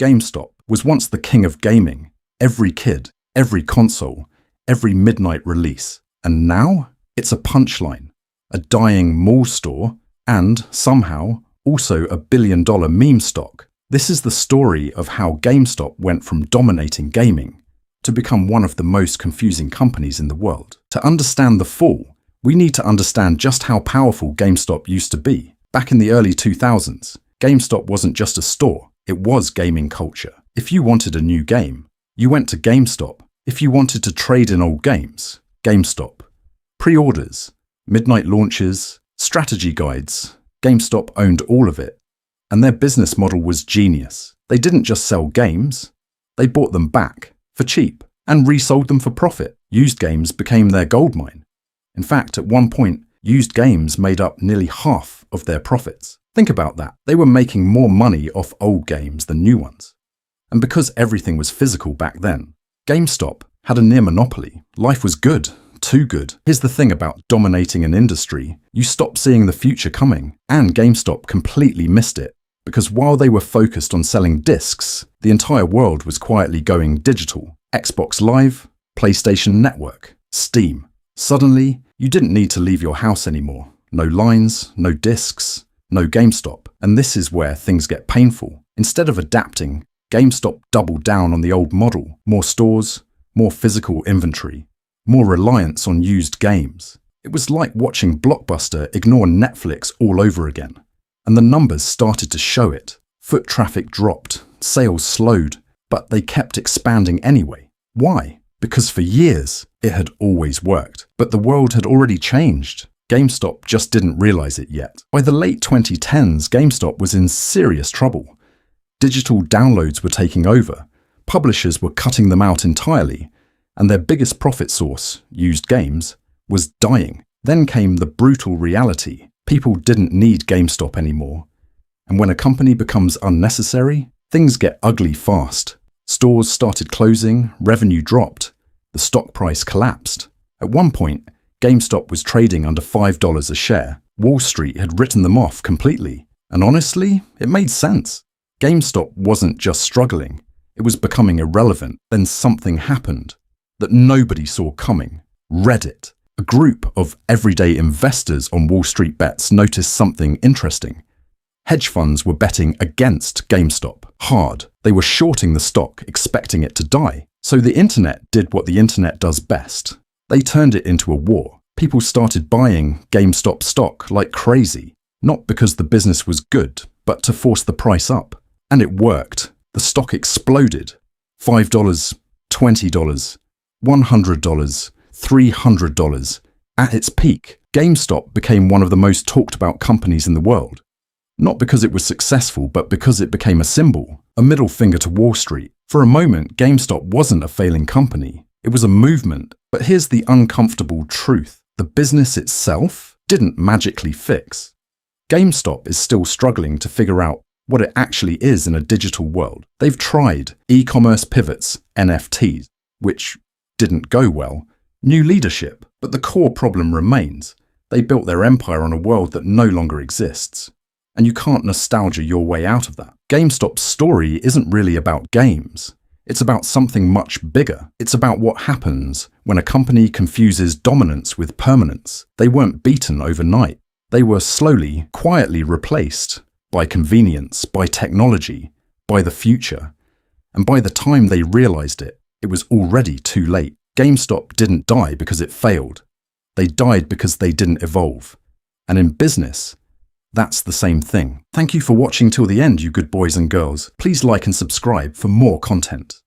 GameStop was once the king of gaming. Every kid, every console, every midnight release. And now it's a punchline, a dying mall store, and, somehow, also a billion-dollar meme stock. This is the story of how GameStop went from dominating gaming to become one of the most confusing companies in the world. To understand the fall, we need to understand just how powerful GameStop used to be. Back in the early 2000s, GameStop wasn't just a store, it was gaming culture. If you wanted a new game, you went to GameStop. If you wanted to trade in old games, GameStop. Pre-orders, midnight launches, strategy guides, GameStop owned all of it. And their business model was genius. They didn't just sell games, they bought them back for cheap and resold them for profit. Used games became their goldmine. In fact, at one point, used games made up nearly half of their profits. Think about that. They were making more money off old games than new ones. And because everything was physical back then, GameStop had a near monopoly. Life was good. Too good. Here's the thing about dominating an industry. You stop seeing the future coming, and GameStop completely missed it. Because while they were focused on selling discs, the entire world was quietly going digital. Xbox Live, PlayStation Network, Steam. Suddenly, you didn't need to leave your house anymore. No lines, no discs, no GameStop. And this is where things get painful. Instead of adapting, GameStop doubled down on the old model. More stores, more physical inventory, more reliance on used games. It was like watching Blockbuster ignore Netflix all over again. And the numbers started to show it. Foot traffic dropped, sales slowed, but they kept expanding anyway. Why? Because for years, it had always worked. But the world had already changed. GameStop just didn't realize it yet. By the late 2010s, GameStop was in serious trouble. Digital downloads were taking over, publishers were cutting them out entirely, and their biggest profit source, used games, was dying. Then came the brutal reality. People didn't need GameStop anymore. And when a company becomes unnecessary, things get ugly fast. Stores started closing, revenue dropped, the stock price collapsed. At one point, GameStop was trading under $5 a share. Wall Street had written them off completely. And honestly, it made sense. GameStop wasn't just struggling, it was becoming irrelevant. Then something happened that nobody saw coming. Reddit. A group of everyday investors on Wall Street Bets noticed something interesting. Hedge funds were betting against GameStop hard. They were shorting the stock, expecting it to die. So the internet did what the internet does best. They turned it into a war. People started buying GameStop stock like crazy, not because the business was good, but to force the price up. And it worked. The stock exploded. $5, $20, $100, $300. At its peak, GameStop became one of the most talked about companies in the world. Not because it was successful, but because it became a symbol, a middle finger to Wall Street. For a moment, GameStop wasn't a failing company. It was a movement. But here's the uncomfortable truth. The business itself didn't magically fix. GameStop is still struggling to figure out what it actually is in a digital world. They've tried e-commerce pivots, NFTs, which didn't go well, new leadership, but the core problem remains. They built their empire on a world that no longer exists. And you can't nostalgia your way out of that. GameStop's story isn't really about games. It's about something much bigger. It's about what happens when a company confuses dominance with permanence. They weren't beaten overnight. They were slowly, quietly replaced by convenience, by technology, by the future. And by the time they realized it, it was already too late. GameStop didn't die because it failed. They died because they didn't evolve. And in business, that's the same thing. Thank you for watching till the end, you good boys and girls. Please like and subscribe for more content.